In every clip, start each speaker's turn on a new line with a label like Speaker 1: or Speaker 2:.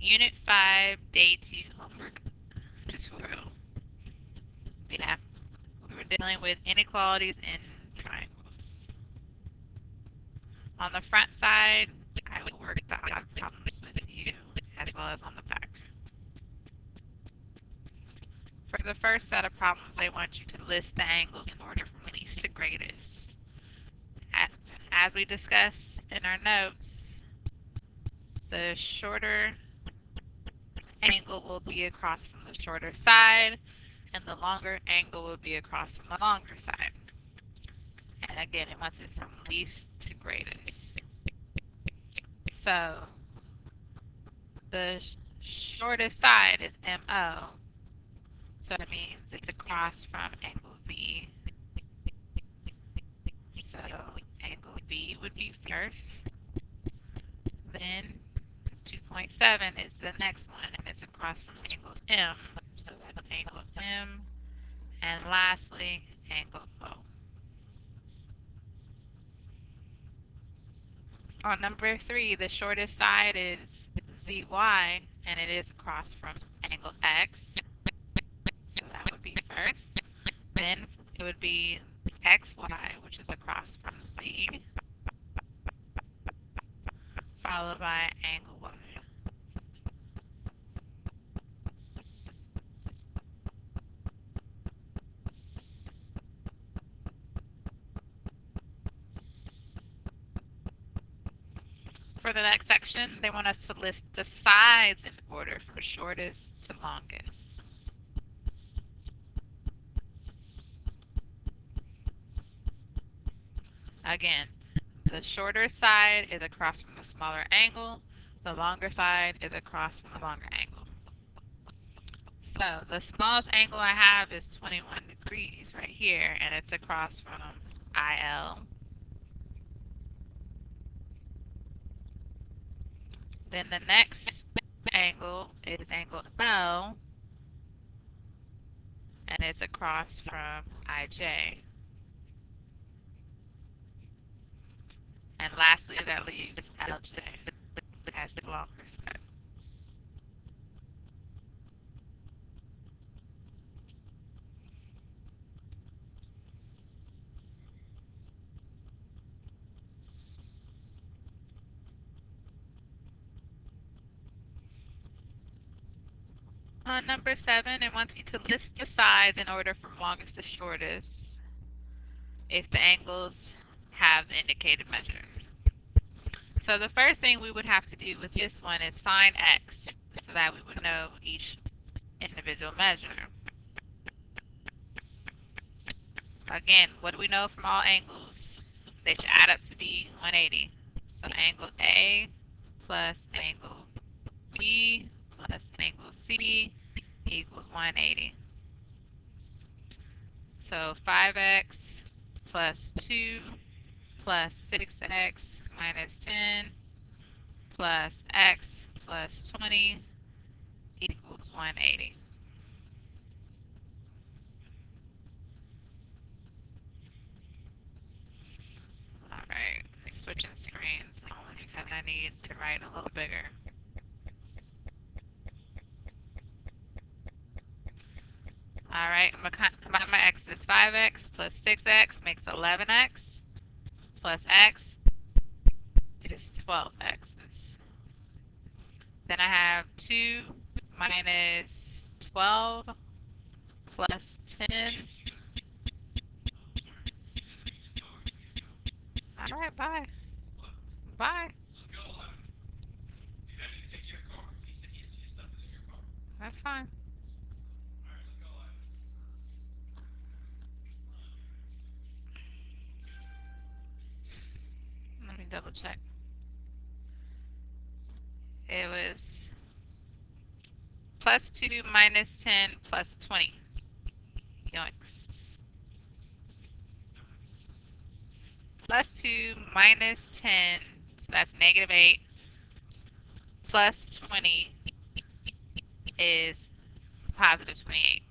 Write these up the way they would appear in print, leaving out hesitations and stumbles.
Speaker 1: Unit 5, Day 2 homework tutorial. Yeah, we were dealing with inequalities in triangles. On the front side, I will work the problems with you as well as on the back. For the first set of problems, they want you to list the angles in order from least to greatest. As we discussed in our notes, the shorter angle will be across from the shorter side, and the longer angle will be across from the longer side. And again, it wants it from least to greatest. So the shortest side is MO. So that means it's across from angle B. So angle B would be first. Then 2.7 is the next one, and it's across from angle M. So that's angle M. And lastly, angle O. On number 3, the shortest side is ZY, and it is across from angle X. So that would be first. Then it would be XY, which is across from Z, followed by angle Y. For the next section, they want us to list the sides in order from shortest to longest. Again, the shorter side is across from the smaller angle. The longer side is across from the longer angle. So the smallest angle I have is 21 degrees right here, and it's across from IL. Then the next angle is angle L, and it's across from IJ. And lastly, that leaves LJ as the longer side. On number 7, it wants you to list the sides in order from longest to shortest if the angles have the indicated measures. So the first thing we would have to do with this one is find x so that we would know each individual measure. Again, what do we know from all angles? They should add up to be 180. So angle A plus angle B plus angle C equals 180. So 5x plus 2 plus 6x minus 10 plus x plus 20 equals 180. Alright, switching screens only because I need to write a little bigger. Alright, I'm going to combine my x's. 5x plus 6x makes 11x plus x is 12x's. Then I have 2 minus 12 plus 10. Alright, bye. Bye. That's fine. Let me double check. It was plus 2 minus 10 plus 20. Yoinks. Plus 2 minus 10, so that's negative 8, plus 20 is positive 28.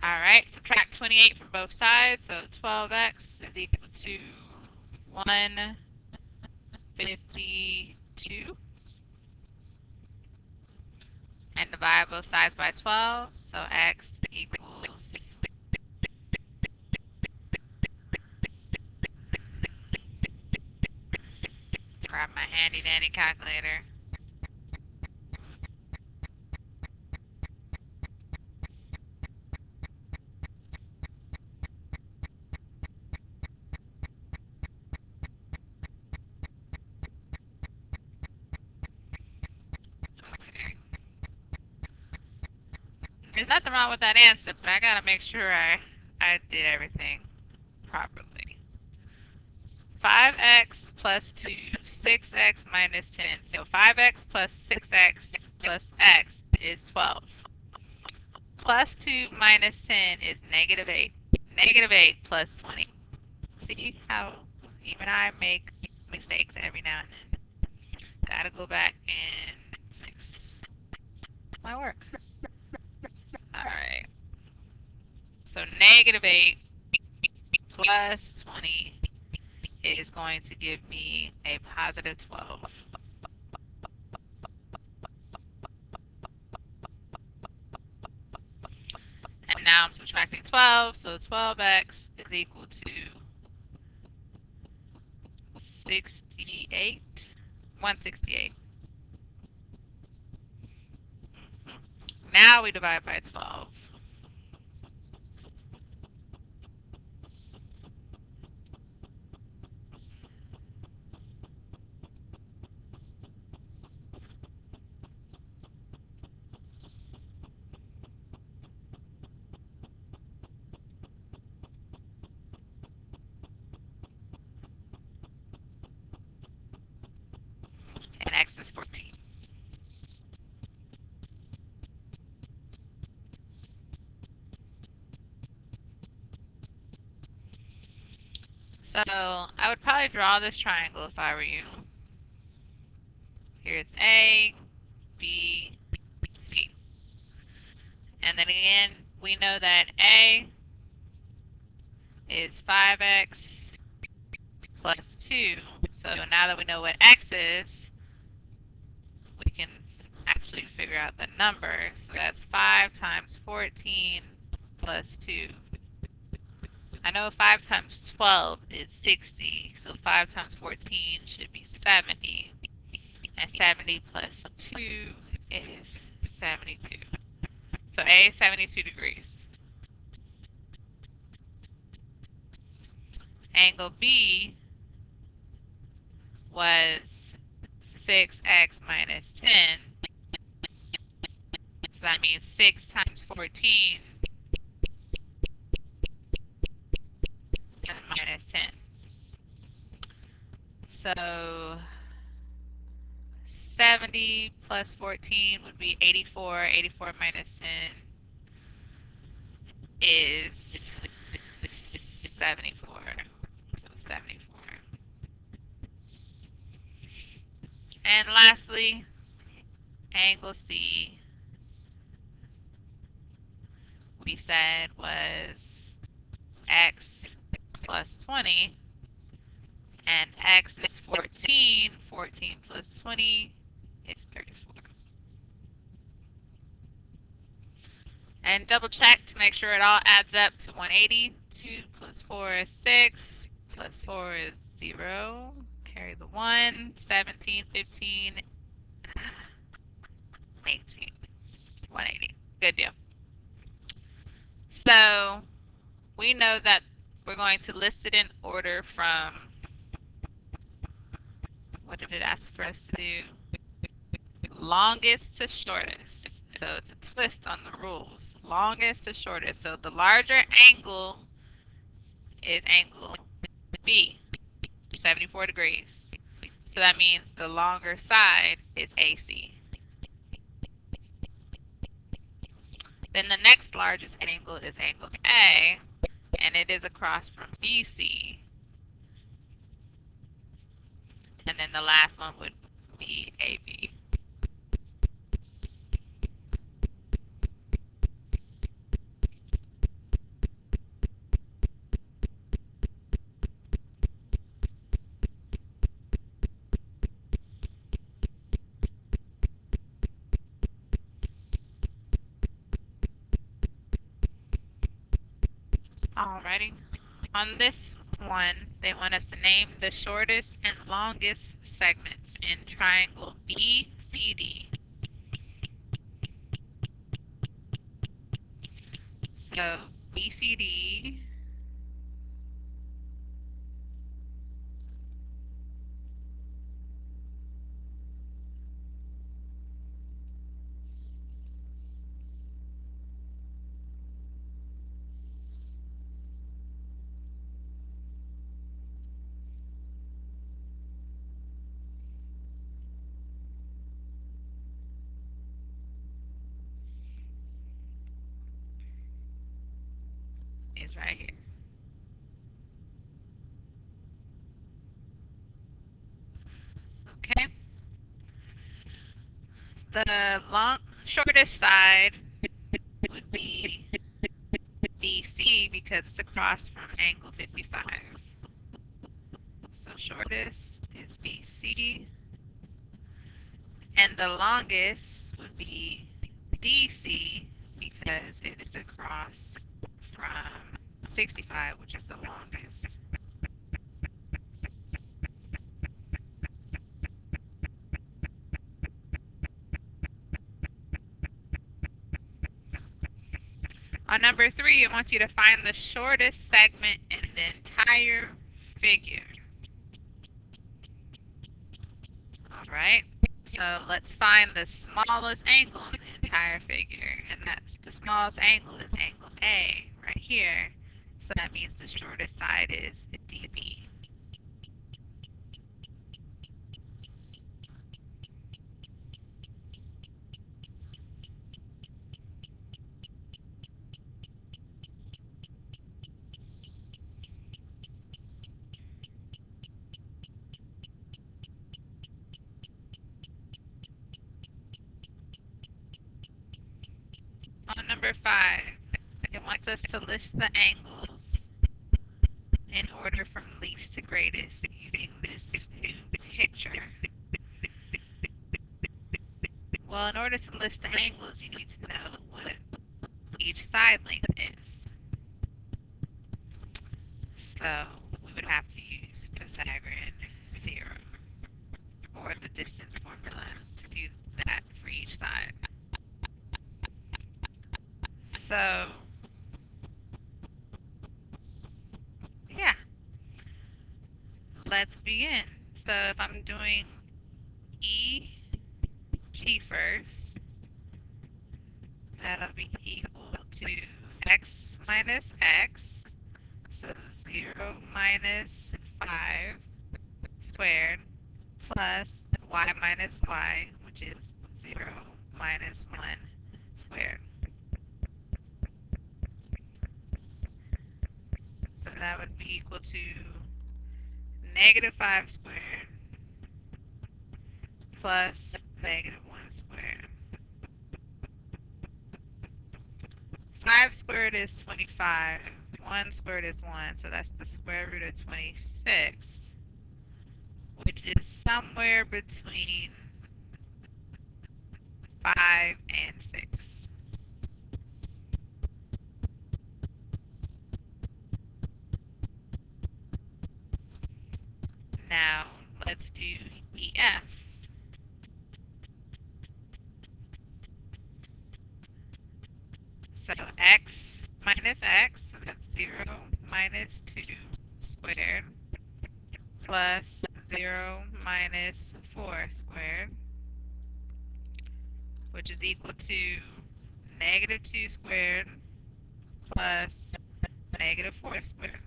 Speaker 1: Alright, subtract 28 from both sides, so 12x is equal to 152. And divide both sides by 12, so x equals grab my handy dandy calculator. Okay. There's nothing wrong with that answer, but I gotta make sure I did everything properly. 5x plus 2, 6x minus 10. So 5x plus 6x plus x is 12. Plus 2 minus 10 is negative 8. Negative 8 plus 20. See how even I make mistakes every now and then. Gotta go back and fix my work. Alright. So negative 8 plus 20 is going to give me a positive 12. And now I'm subtracting 12, so 12x is equal to 68. 168. Now we divide by 12. And x is 14. So I would probably draw this triangle if I were you. Here's A, B, C. And then again, we know that A is 5x plus 2. So now that we know what x is, we can actually figure out the number. So that's 5 times 14 plus 2. I know 5 times 12 is 60, so 5 times 14 should be 70. And 70 plus 2 is 72. So A is 72 degrees. Angle B was 6x minus 10. So that means 6 times 14 minus 10. So 70 plus 14 would be 84. 84 minus 10 is 74. So 74. And lastly, angle C we said was x plus 20, and x is 14. 14 plus 20 is 34. And double check to make sure it all adds up to 180. 2 plus 4 is 6, plus 4 is 0. Carry the 1, 17, 15, 18. 180. Good deal. So we know that we're going to list it in order from, what did it ask for us to do? Longest to shortest. So it's a twist on the rules. Longest to shortest. So the larger angle is angle B, 74 degrees. So that means the longer side is AC. Then the next largest angle is angle A, and it is across from BC. And then the last one would be AB. Alrighty. On this one, they want us to name the shortest and longest segments in triangle BCD. So BCD is right here. Okay. The shortest side would be BC because it's across from angle 55. So shortest is BC. And the longest would be DC because it is across from 65, which is the longest. On number 3, I want you to find the shortest segment in the entire figure. All right. So let's find the smallest angle in the entire figure, and that's the smallest angle is angle A right here. So that means the shortest side is DB. On number 5, it wants us to list the angles in order from least to greatest using this new picture. Well, in order to list the angles, you need to know what each side length is. So we would have to use Pythagorean theorem or the distance formula to do that for each side. So yeah, let's begin. So if I'm doing EG first, that'll be equal to x minus x, so 0 minus 5 squared plus y minus y, which is 0 minus 1 squared. So that would be equal to negative 5 squared plus negative 1 squared. 5 squared is 25. 1 squared is 1, so that's the square root of 26, which is somewhere between 5 and 6. Now, let's do EF. So x minus x, so that's 0 minus 2 squared plus 0 minus 4 squared, which is equal to negative 2 squared plus negative 4 squared.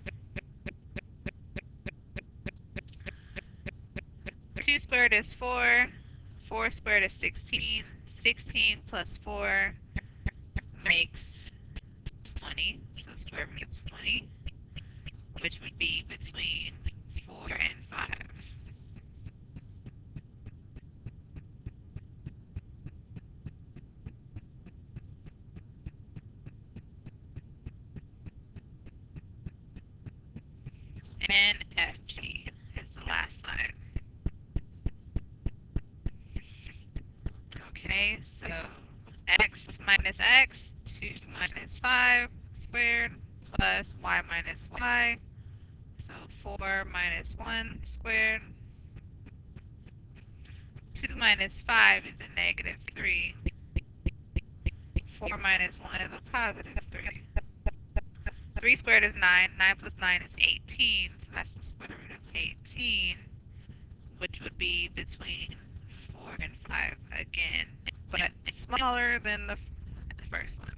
Speaker 1: 2 squared is 4. 4 squared is 16. 16 plus 4 makes 20. So square root is 20, which would be between 4 and 5. And FG is the last side. Okay, so x minus x, 2 minus 5 squared plus y minus y. So 4 minus 1 squared. 2 minus 5 is a negative 3. 4 minus 1 is a positive 3. 3 squared is 9. 9 plus 9 is 18. So that's the square root of 18, which would be between 4 and 5 again, but smaller than the first one.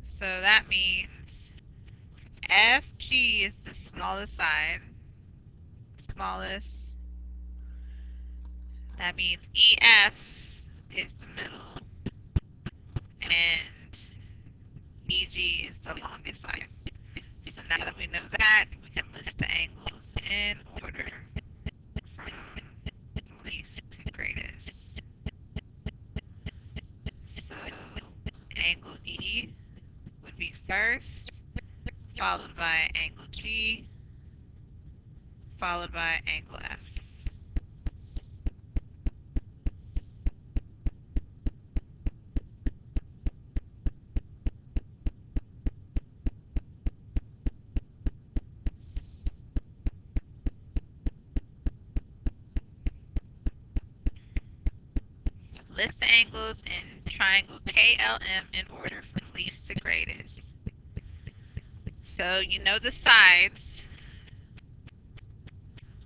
Speaker 1: So that means FG is the smallest side. Smallest. That means EF is the middle. And EG is the longest side. So now that we know that, we can list the angles in order from least to greatest. So angle E would be first, followed by angle G, followed by angle F. List the angles in triangle KLM in order from least to greatest. So you know the sides.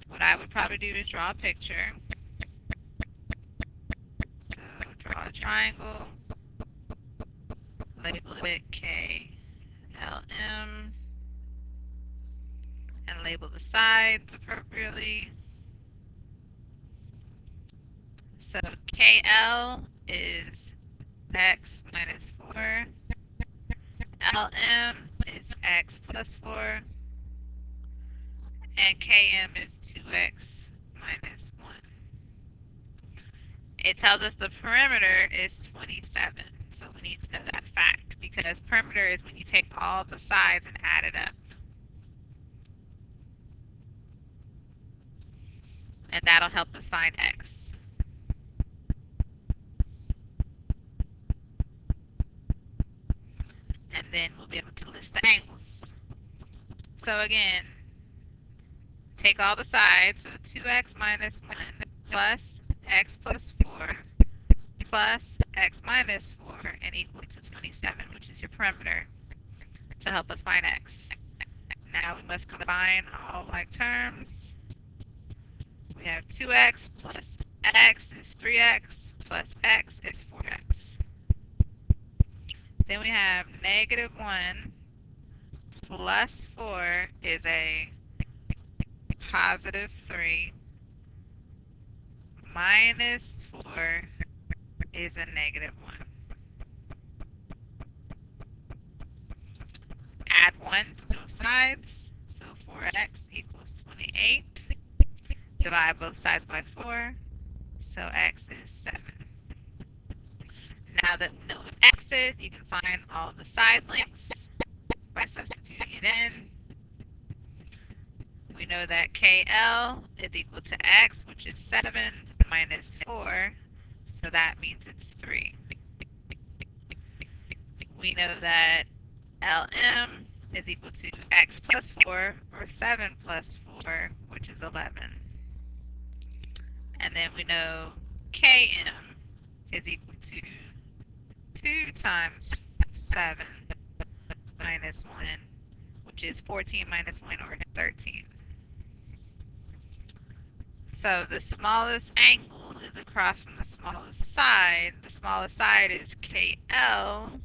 Speaker 1: What I would probably do is draw a picture. So draw a triangle, label it KLM, and label the sides appropriately. So KL is x minus 4. LM is x plus 4. And KM is 2x minus 1. It tells us the perimeter is 27. So we need to know that fact, because perimeter is when you take all the sides and add it up. And that'll help us find x. And then we'll be able to list the angles. So again, take all the sides, so 2x minus 1 plus x plus 4 plus x minus 4 and equal to 27, which is your perimeter, to help us find x. Now we must combine all like terms. We have 2x plus x is 3x plus x is 4x. Then we have negative 1 plus 4 is a positive 3 minus 4 is a negative 1. Add 1 to both sides, so 4x equals 28. Divide both sides by 4, so x is 7. Now that we know what x is, you can find all the side lengths by substituting it in. We know that KL is equal to x, which is 7 minus 4, so that means it's 3. We know that LM is equal to x plus 4, or 7 plus 4, which is 11. And then we know KM is equal to 2 times 7 minus 1, which is 14 minus 1, or 13. So the smallest angle is across from the smallest side. The smallest side is KL,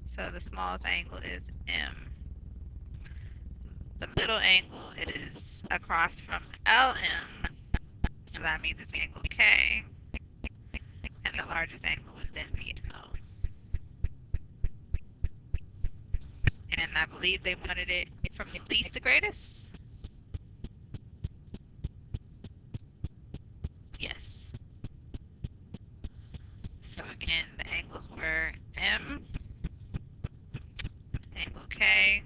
Speaker 1: so the smallest angle is M. The middle angle is across from LM, so that means it's angle K. And the largest angle would then be L. And I believe they wanted it from least to greatest. Yes. So again, the angles were M, angle K,